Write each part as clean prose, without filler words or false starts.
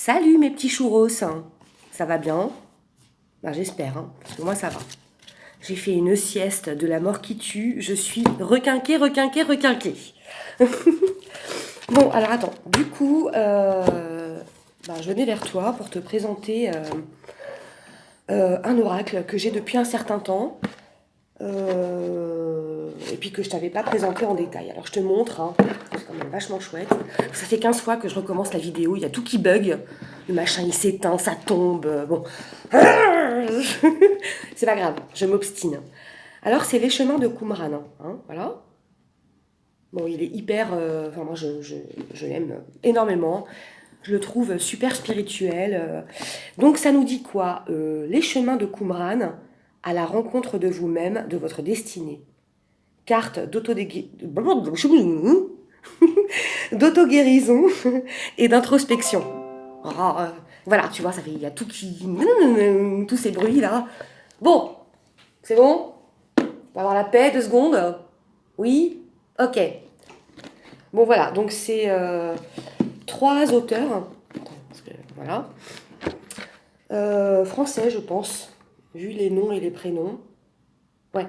Salut mes petits churros, ça va bien? Ben, j'espère, hein, parce que moi ça va. J'ai fait une sieste de la mort qui tue, je suis requinquée, requinquée, requinquée. Bon, alors attends, du coup, je venais vers toi pour te présenter un oracle que j'ai depuis un certain temps, et puis que je t'avais pas présenté en détail. Alors je te montre, hein, c'est quand même vachement chouette. Ça fait 15 fois que je recommence la vidéo, il y a tout qui bug. Le machin il s'éteint, ça tombe, bon. C'est pas grave, je m'obstine. Alors c'est les chemins de Qumran, hein, voilà. Bon, il est hyper, enfin moi je l'aime énormément. Je le trouve super spirituel. Donc ça nous dit quoi? Les chemins de Qumran à la rencontre de vous-même, de votre destinée. Carte d'auto-guérison et d'introspection. Voilà, tu vois, ça fait, il y a tout qui... Tous ces bruits là. Bon, c'est bon? On va avoir la paix 2 secondes? Oui? Ok. Bon voilà, donc c'est 3 auteurs. Attends, parce que, voilà. Français, je pense, vu les noms et les prénoms. Ouais.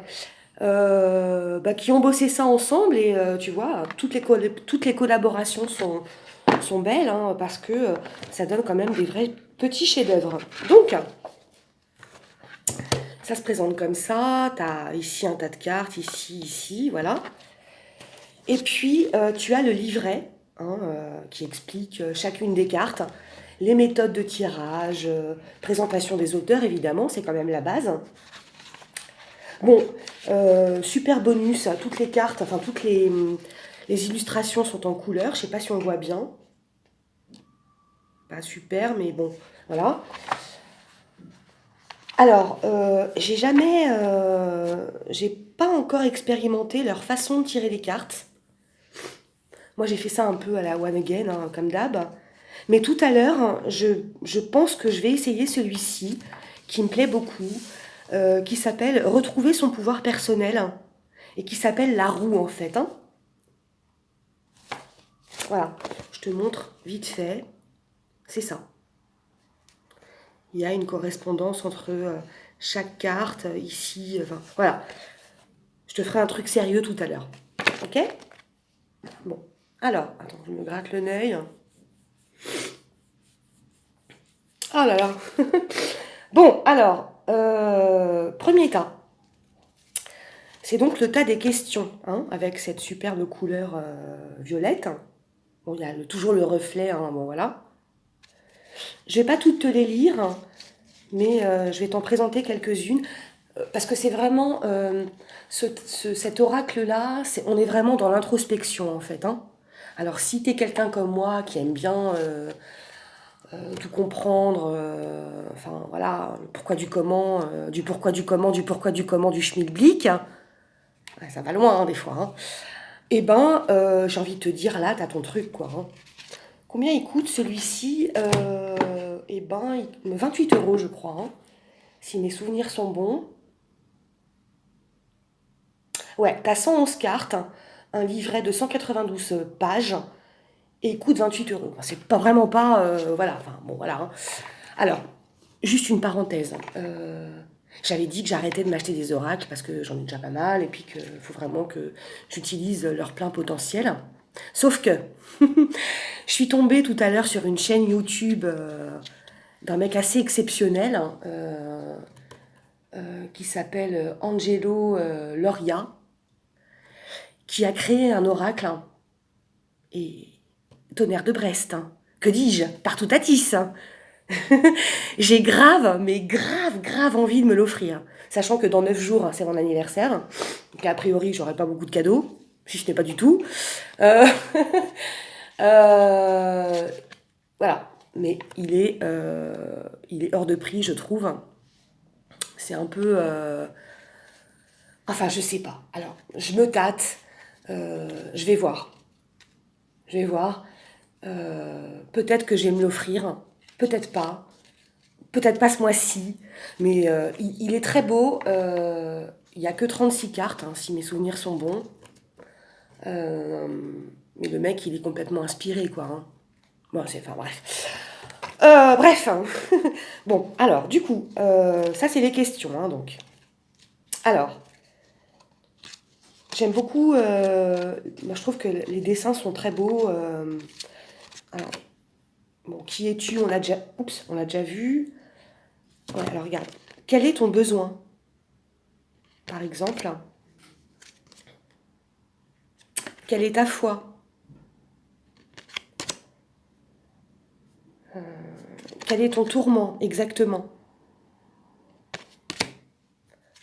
Qui ont bossé ça ensemble et tu vois, toutes les collaborations sont belles, hein, parce que ça donne quand même des vrais petits chefs-d'œuvre. Donc, ça se présente comme ça, tu as ici un tas de cartes, ici, voilà. Et puis, tu as le livret, hein, qui explique chacune des cartes, les méthodes de tirage, présentation des auteurs, évidemment, c'est quand même la base. Bon, super bonus, toutes les cartes, enfin les illustrations sont en couleur, je sais pas si on voit bien. Pas super, mais bon, voilà. Alors, j'ai pas encore expérimenté leur façon de tirer les cartes. Moi, j'ai fait ça un peu à la One Again, hein, comme d'hab. Mais tout à l'heure, je pense que je vais essayer celui-ci, qui me plaît beaucoup, qui s'appelle Retrouver son pouvoir personnel, et qui s'appelle La Roue, en fait, hein. Voilà, je te montre vite fait, c'est ça. Il y a une correspondance entre chaque carte, ici, enfin, voilà. Je te ferai un truc sérieux tout à l'heure. Ok? Bon. Alors, attends, je me gratte le nez. Oh là là. Bon, alors, premier tas. C'est donc le tas des questions, hein, avec cette superbe couleur violette. Bon, il y a toujours le reflet, hein, bon voilà. Je vais pas toutes te les lire, hein, mais je vais t'en présenter quelques-unes, parce que c'est vraiment cet oracle-là, on est vraiment dans l'introspection en fait, hein. Alors si tu es quelqu'un comme moi qui aime bien tout comprendre, enfin voilà, le pourquoi du comment, du pourquoi du comment, du pourquoi du comment du schmilblick, ouais, ça va loin hein, des fois, hein. Eh ben, j'ai envie de te dire là, t'as ton truc quoi, hein. Combien il coûte celui-ci? Eh ben, 28 euros je crois, hein, si mes souvenirs sont bons. Ouais, t'as 111 cartes, un livret de 192 pages, et il coûte 28 euros. C'est pas vraiment pas... voilà, enfin bon voilà, hein. Alors, juste une parenthèse. J'avais dit que j'arrêtais de m'acheter des oracles parce que j'en ai déjà pas mal et puis qu'il faut vraiment que j'utilise leur plein potentiel. Sauf que je suis tombée tout à l'heure sur une chaîne YouTube d'un mec assez exceptionnel, hein, qui s'appelle Angelo Loria, qui a créé un oracle, hein, et tonnerre de Brest, hein. Que dis-je? Partout à Tisse, hein. J'ai grave, mais grave envie de me l'offrir. Sachant que dans 9 jours, c'est mon anniversaire. Donc a priori, j'aurai pas beaucoup de cadeaux. Si ce n'est pas du tout. Euh, euh, voilà. Mais il est hors de prix, je trouve. C'est un peu... Enfin, je sais pas. Alors, je me tâte. Je vais voir. Je vais voir. Peut-être que je vais me l'offrir. Peut-être pas. Peut-être pas ce mois-ci, mais il est très beau. Il n'y a que 36 cartes, hein, si mes souvenirs sont bons. Euh, mais le mec, il est complètement inspiré, quoi, hein. Bon, enfin bref. Bref, hein. Bon, alors, du coup, ça c'est les questions, hein, donc. Alors, j'aime beaucoup, moi je trouve que les dessins sont très beaux. Alors, bon, qui es-tu? On l'a déjà vu. Ouais, alors regarde, quel est ton besoin, par exemple? Quelle est ta foi? Quel est ton tourment, exactement?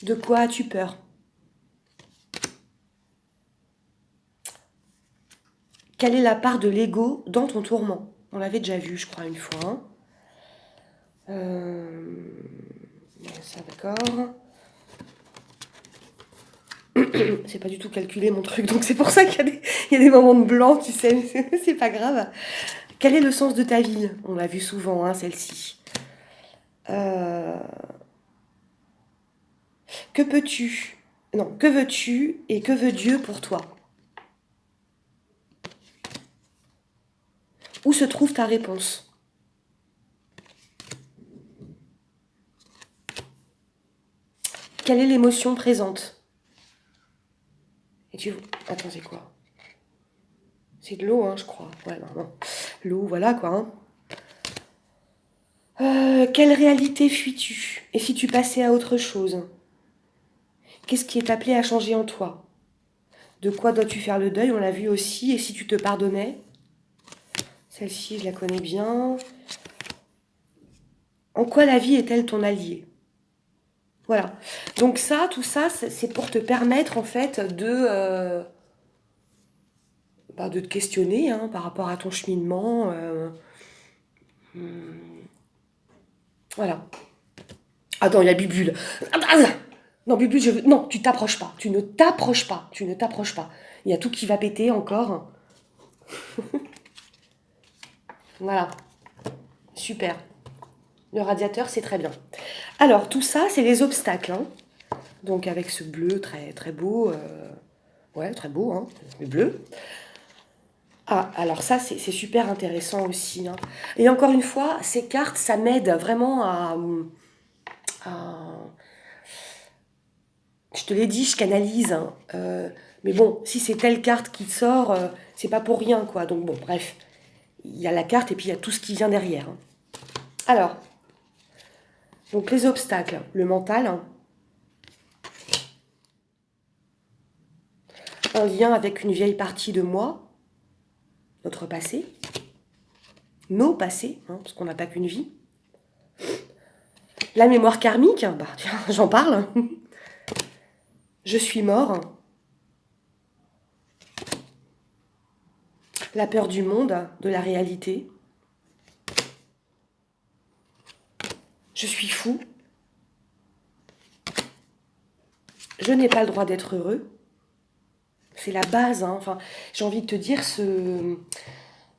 De quoi as-tu peur? Quelle est la part de l'ego dans ton tourment? On l'avait déjà vu, je crois, une fois, hein. Ça, d'accord. C'est pas du tout calculé mon truc, donc c'est pour ça il y a des moments de blanc, tu sais, mais c'est pas grave. Quel est le sens de ta vie? On l'a vu souvent, hein, celle-ci. Euh, que peux-tu? Non, que veux-tu et que veut Dieu pour toi? Où se trouve ta réponse? Quelle est l'émotion présente? Et tu... Attends, c'est quoi? C'est de l'eau, hein, je crois. Ouais, non, non. L'eau, voilà quoi, hein. Quelle réalité fuis-tu? Et si tu passais à autre chose? Qu'est-ce qui est appelé à changer en toi? De quoi dois-tu faire le deuil? On l'a vu aussi. Et si tu te pardonnais? Celle-ci, je la connais bien. En quoi la vie est-elle ton allié? Voilà. Donc ça, tout ça, c'est pour te permettre en fait de te questionner, hein, par rapport à ton cheminement. Voilà. Attends, il y a Bibule. Non, Bibule, non, tu t'approches pas. Tu ne t'approches pas. Tu ne t'approches pas. Il y a tout qui va péter encore. Voilà. Super. Le radiateur, c'est très bien. Alors, tout ça, c'est les obstacles, hein. Donc, avec ce bleu très, très beau. Ouais, très beau, hein. Le bleu. Ah, alors ça, c'est super intéressant aussi, hein. Et encore une fois, ces cartes, ça m'aide vraiment à- Je te l'ai dit, je canalise, hein. Mais bon, si c'est telle carte qui sort, c'est pas pour rien, quoi. Donc bon, bref. Il y a la carte et puis il y a tout ce qui vient derrière, hein. Alors, donc les obstacles, le mental, hein, un lien avec une vieille partie de moi, notre passé, nos passés, hein, parce qu'on n'a pas qu'une vie. La mémoire karmique, bah tiens, j'en parle. Je suis mort. La peur du monde, de la réalité. Je suis fou. Je n'ai pas le droit d'être heureux. C'est la base, hein. Enfin, j'ai envie de te dire,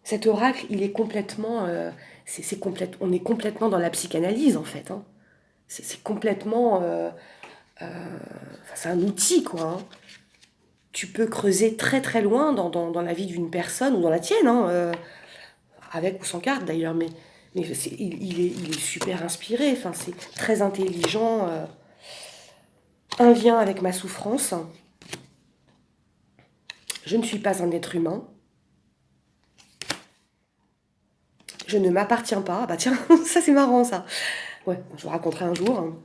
cet oracle, il est complètement... on est complètement dans la psychanalyse, en fait, hein. C'est complètement... enfin, c'est un outil, quoi, hein. Tu peux creuser très très loin dans la vie d'une personne, ou dans la tienne, hein, avec ou sans carte d'ailleurs, mais il est super inspiré, enfin, c'est très intelligent. Un lien avec ma souffrance. Je ne suis pas un être humain. Je ne m'appartiens pas. Ah bah tiens, ça c'est marrant ça. Ouais, je vous raconterai un jour, hein.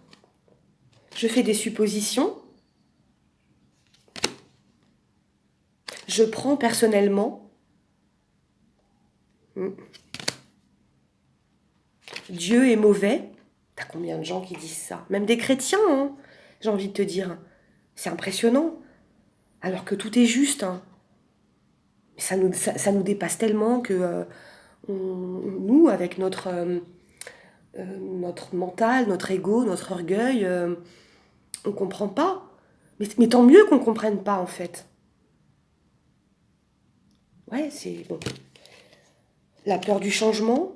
Je fais des suppositions. Je prends personnellement. Dieu est mauvais. T'as combien de gens qui disent ça? Même des chrétiens, hein, j'ai envie de te dire. C'est impressionnant. Alors que tout est juste, hein. Ça nous dépasse tellement que nous, avec notre mental, notre ego, notre orgueil, on ne comprend pas. Mais tant mieux qu'on ne comprenne pas, en fait. Ouais, c'est bon. La peur du changement,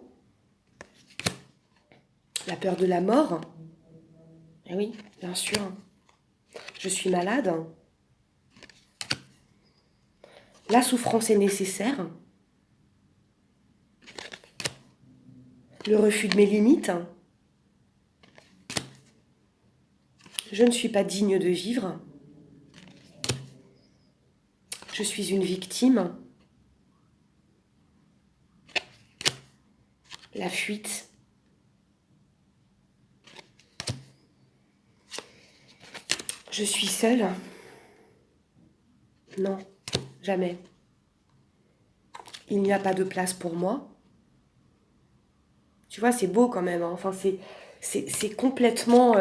la peur de la mort. Eh oui, bien sûr. Je suis malade. La souffrance est nécessaire. le refus de mes limites. Je ne suis pas digne de vivre. Je suis une victime. La fuite. Je suis seule. Non, jamais. Il n'y a pas de place pour moi. Tu vois, c'est beau quand même, hein. Enfin, c'est complètement...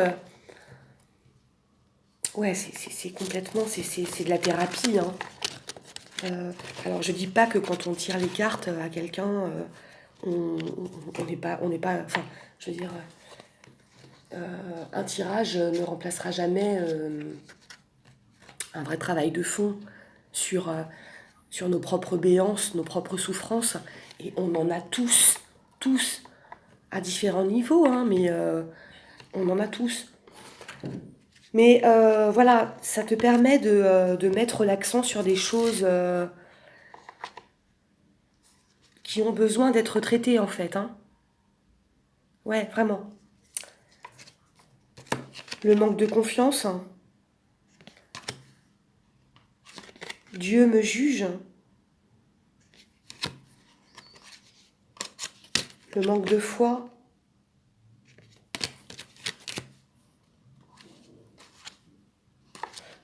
ouais, c'est complètement... C'est de la thérapie, hein. Alors, je dis pas que quand on tire les cartes à quelqu'un, on n'est pas... On n'est pas... Enfin, je veux dire, un tirage ne remplacera jamais un vrai travail de fond sur, sur nos propres béances, nos propres souffrances. Et on en a tous, à différents niveaux, hein, mais on en a tous. Mais voilà, ça te permet de mettre l'accent sur des choses qui ont besoin d'être traitées, en fait, hein. Ouais, vraiment. Le manque de confiance, hein. Dieu me juge. Le manque de foi.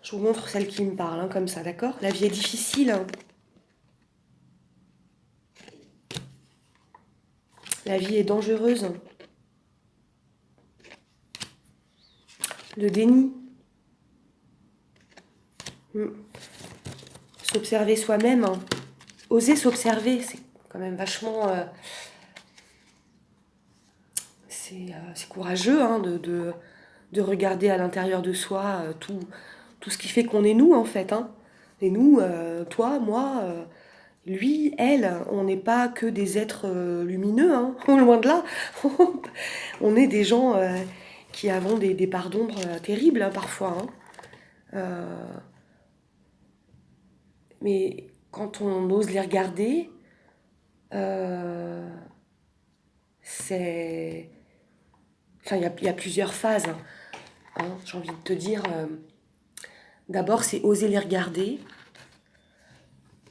Je vous montre celle qui me parle, hein, comme ça, d'accord? La vie est difficile, hein. La vie est dangereuse. Le déni. S'observer soi-même, hein. Oser s'observer, c'est quand même vachement... c'est courageux, hein, de regarder à l'intérieur de soi tout ce qui fait qu'on est nous, en fait, hein. Et nous, toi, moi, lui, elle, on n'est pas que des êtres lumineux, hein, loin de là. On est des gens qui avons des parts d'ombre terribles, hein, parfois, hein. Euh, mais quand on ose les regarder, euh, c'est... Enfin, il y a plusieurs phases, hein, j'ai envie de te dire. D'abord, c'est oser les regarder,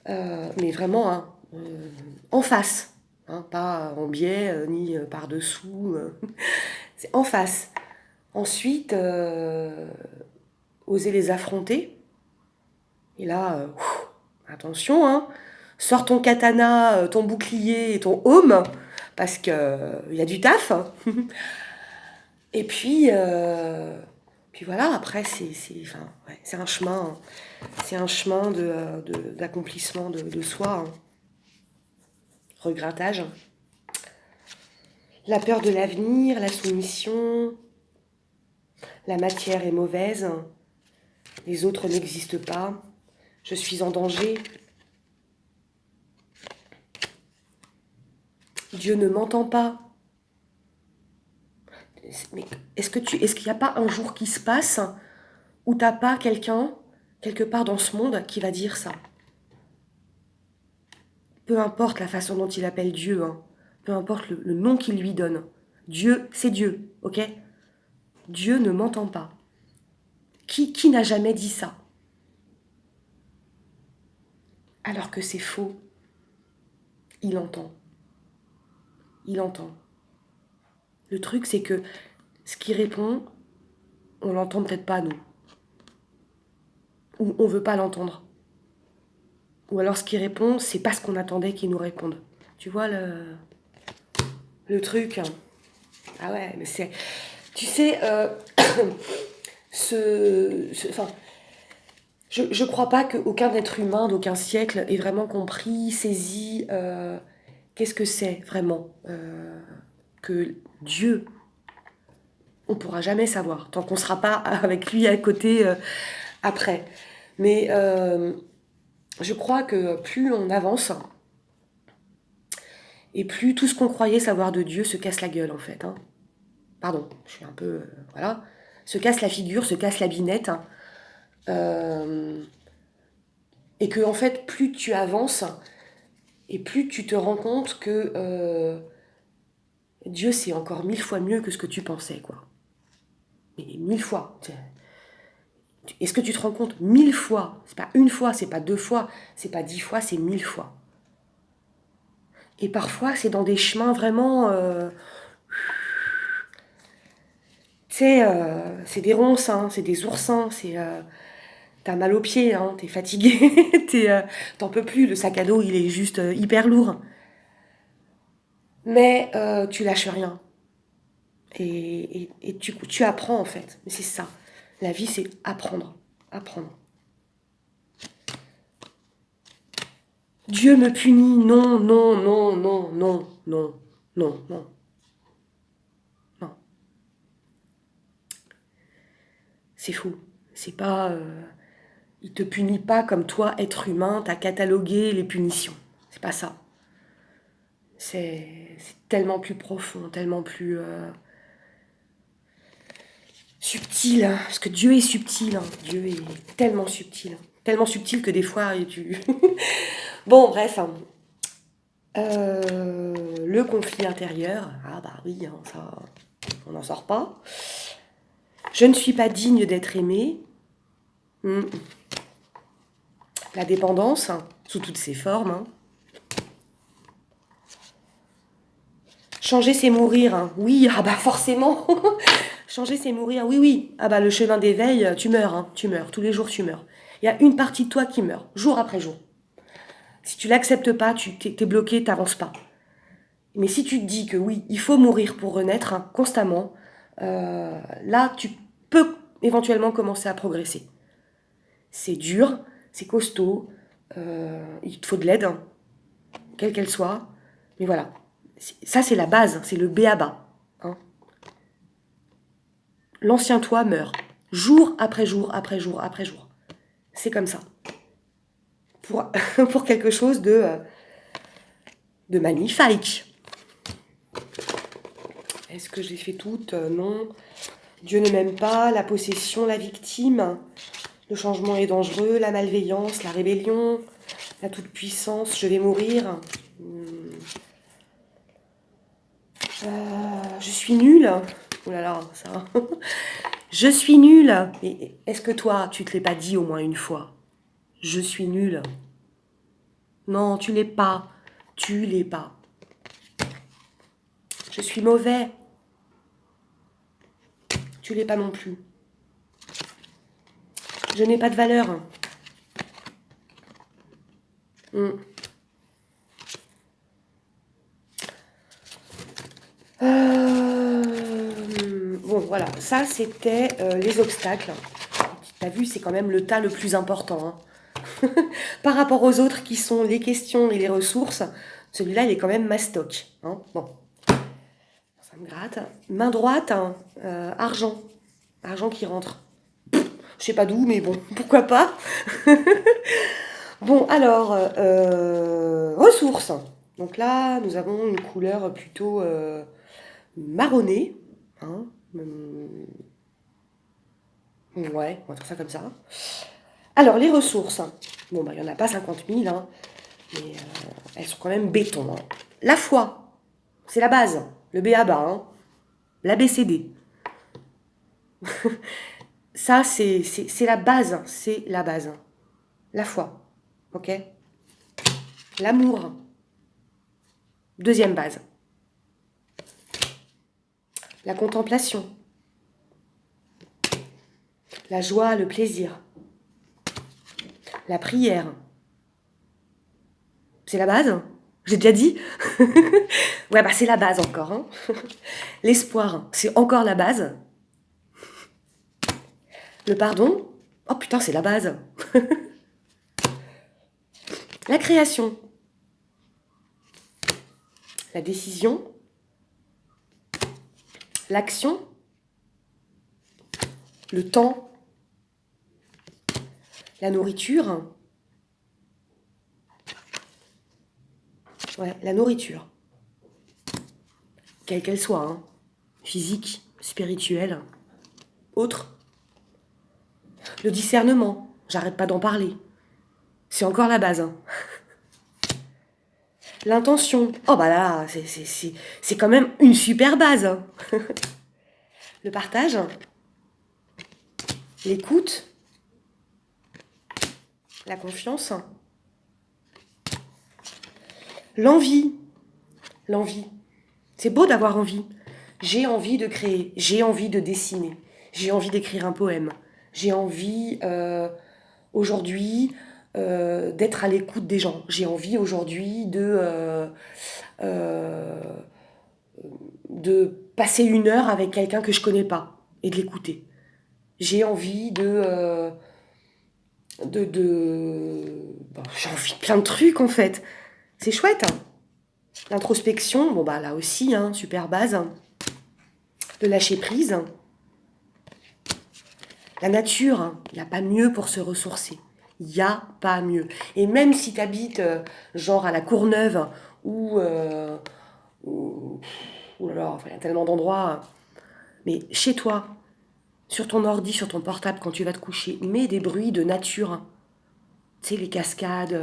mais vraiment, hein, en face, hein, pas en biais, ni par-dessous. C'est en face. Ensuite, oser les affronter. Et là, attention, hein, sors ton katana, ton bouclier et ton aume, parce que il y a du taf. Et puis voilà, après, enfin, ouais, c'est un chemin d'accomplissement de soi, hein. Regrattage. La peur de l'avenir, la soumission, la matière est mauvaise, les autres n'existent pas, je suis en danger, Dieu ne m'entend pas. Mais est-ce qu'il n'y a pas un jour qui se passe où t'as pas quelqu'un, quelque part dans ce monde, qui va dire ça? Peu importe la façon dont il appelle Dieu, hein. Peu importe le nom qu'il lui donne. Dieu, c'est Dieu, ok? Dieu ne m'entend pas. Qui n'a jamais dit ça? Alors que c'est faux. Il entend. Il entend. Le truc, c'est que ce qui répond, on l'entend peut-être pas, nous. Ou on veut pas l'entendre. Ou alors ce qui répond, c'est pas ce qu'on attendait qu'il nous réponde. Tu vois le truc? Ah ouais, mais c'est... Tu sais, enfin, je crois pas qu'aucun être humain d'aucun siècle ait vraiment compris, saisi qu'est-ce que c'est vraiment que Dieu. On pourra jamais savoir tant qu'on sera pas avec lui à côté après. Mais je crois que plus on avance et plus tout ce qu'on croyait savoir de Dieu se casse la gueule en fait, hein. Pardon, je suis un peu voilà, se casse la figure, se casse la binette, hein. Euh, et que en fait plus tu avances et plus tu te rends compte que Dieu, c'est encore 1000 fois mieux que ce que tu pensais, quoi. Mais 1000 fois. Est-ce que tu te rends compte? 1000 fois. C'est pas une fois, c'est pas 2 fois, c'est pas 10 fois, c'est 1000 fois. Et parfois, c'est dans des chemins vraiment... tu sais, c'est des ronces, hein, c'est des oursins, t'as mal aux pieds, hein, t'es fatigué, t'en peux plus, le sac à dos, il est juste hyper lourd. Mais tu lâches rien. Et tu apprends, en fait. Mais c'est ça. La vie, c'est apprendre. Apprendre. Dieu me punit. Non, non, non, non, non, non, non, non, non. C'est fou. C'est pas... il te punit pas comme toi, être humain, t'as catalogué les punitions. C'est pas ça. C'est tellement plus profond, tellement plus subtil. Hein, parce que Dieu est subtil. Hein. Dieu est tellement subtil. Tellement subtil que des fois, tu... Bon, bref. Hein. Le conflit intérieur. Ah bah oui, hein, ça, on n'en sort pas. Je ne suis pas digne d'être aimé. Hmm. La dépendance, hein, sous toutes ses formes. Hein. Changer, c'est mourir. Hein. Oui, ah bah forcément. Changer, c'est mourir. Oui, oui. Ah bah le chemin d'éveil, tu meurs. Hein. Tu meurs. Tous les jours, tu meurs. Il y a une partie de toi qui meurt, jour après jour. Si tu l'acceptes pas, tu t'es bloqué, t'avances pas. Mais si tu te dis que oui, il faut mourir pour renaître hein, constamment, là, tu peux éventuellement commencer à progresser. C'est dur, c'est costaud, il te faut de l'aide, hein, quelle qu'elle soit. Mais voilà, ça c'est la base, c'est le b.a.-ba. Hein. L'ancien toi meurt, jour après jour, après jour, après jour. C'est comme ça. Pour, pour quelque chose de magnifique. Est-ce que j'ai fait toutes? Non. Dieu ne m'aime pas, la possession, la victime, le changement est dangereux, la malveillance, la rébellion, la toute-puissance, je vais mourir. Je suis nulle. Oh là là, ça. Je suis nulle. Et est-ce que toi, tu te l'es pas dit au moins une fois? Je suis nulle. Non, tu l'es pas. Tu l'es pas. Je suis mauvais. Tu l'es pas non plus. Je n'ai pas de valeur. Hmm. Bon, voilà, ça c'était les obstacles. T'as vu, c'est quand même le tas le plus important. Hein. Par rapport aux autres qui sont les questions et les ressources, celui-là il est quand même mastoc. Hein. Bon, ça me gratte. Main droite, hein, argent. Argent qui rentre. Je sais pas d'où, mais bon, pourquoi pas. Bon, alors, ressources. Donc là, nous avons une couleur plutôt marronnée. Hein. Ouais, on va faire ça comme ça. Alors, les ressources. Bon, bah, il n'y en a pas 50 000, hein, mais elles sont quand même béton. Hein. La foi, c'est la base. Le b.a.-ba, hein. L'ABCD. Ça, c'est la base. C'est la base. La foi. Ok? L'amour. Deuxième base. La contemplation. La joie, le plaisir. La prière. C'est la base? J'ai déjà dit? Ouais, bah c'est la base encore. Hein. L'espoir, c'est encore la base. Le pardon? Oh putain, c'est la base. La création. La décision. L'action. Le temps. La nourriture. Ouais, la nourriture. Quelle qu'elle soit, hein. Physique, spirituelle, autre. Le discernement. J'arrête pas d'en parler. C'est encore la base. Hein. L'intention. Oh bah là, c'est quand même une super base, hein. Le partage, l'écoute, la confiance, l'envie. L'envie. C'est beau d'avoir envie. J'ai envie de créer, j'ai envie de dessiner, j'ai envie d'écrire un poème, j'ai envie aujourd'hui d'être à l'écoute des gens, j'ai envie aujourd'hui euh, de passer une heure avec quelqu'un que je connais pas et de l'écouter. J'ai envie j'ai envie de plein de trucs en fait. C'est chouette, hein. L'introspection, bon bah là aussi, hein, super base, hein. Le lâcher prise, la nature, hein, il n'y a pas mieux pour se ressourcer. Il n'y a pas mieux. Et même si tu habites genre à la Courneuve ou ou alors, enfin, il y a tellement d'endroits, mais chez toi, sur ton ordi, sur ton portable, quand tu vas te coucher, mets des bruits de nature, hein. Tu sais, les cascades,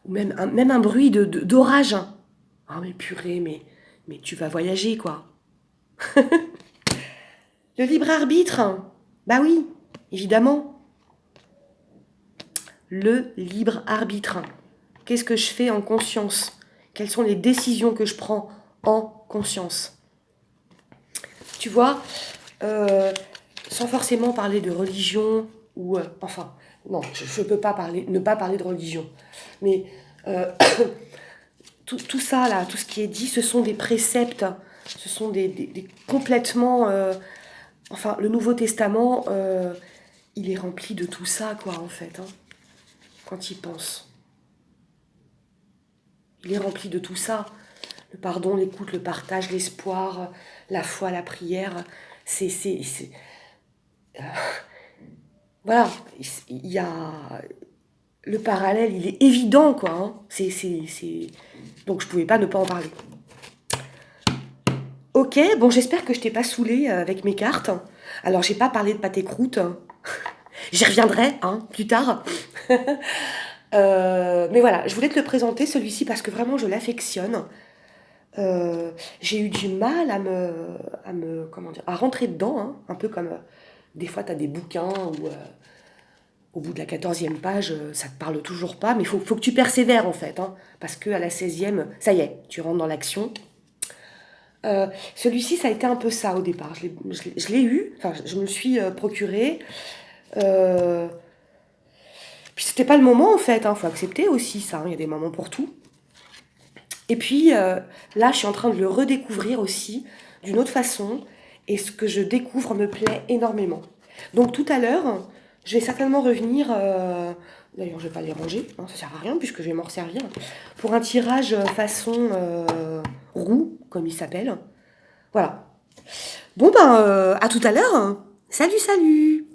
ou même un bruit d'orage, hein. Ah mais purée, mais tu vas voyager, quoi. Le libre arbitre, hein. Bah oui, évidemment. Le libre arbitre. Qu'est-ce que je fais en conscience? Quelles sont les décisions que je prends en conscience? Tu vois, euh, sans forcément parler de religion ou enfin non, je peux pas parler, ne pas parler de religion, mais euh, tout ça là, tout ce qui est dit, ce sont des préceptes, ce sont des complètement, enfin le Nouveau Testament, il est rempli de tout ça quoi en fait, hein, quand il pense, il est rempli de tout ça. Le pardon, l'écoute, le partage, l'espoir, la foi, la prière, c'est voilà, il y a le parallèle, il est évident, quoi, hein. Donc je pouvais pas ne pas en parler. Ok, bon, j'espère que je t'ai pas saoulé avec mes cartes. Alors, j'ai pas parlé de pâté croûte. J'y reviendrai, hein, plus tard. Mais voilà, je voulais te le présenter, celui-ci, parce que vraiment, je l'affectionne. J'ai eu du mal comment dire, à rentrer dedans, hein, un peu comme des fois, tu as des bouquins où au bout de la 14e page, ça te parle toujours pas, mais faut que tu persévères en fait, hein, parce qu'à la 16e, ça y est, tu rentres dans l'action. Celui-ci, ça a été un peu ça au départ. Je l'ai eu, enfin, je me le suis procuré. Euh, Puis c'était pas le moment en fait, hein, faut accepter aussi ça, hein, il y a des moments pour tout. Et puis là, je suis en train de le redécouvrir aussi d'une autre façon, et ce que je découvre me plaît énormément. Donc tout à l'heure, je vais certainement revenir, d'ailleurs je vais pas les ranger, hein, ça sert à rien puisque je vais m'en resservir, pour un tirage façon roux, comme il s'appelle. Voilà. Bon ben, à tout à l'heure. Salut, salut!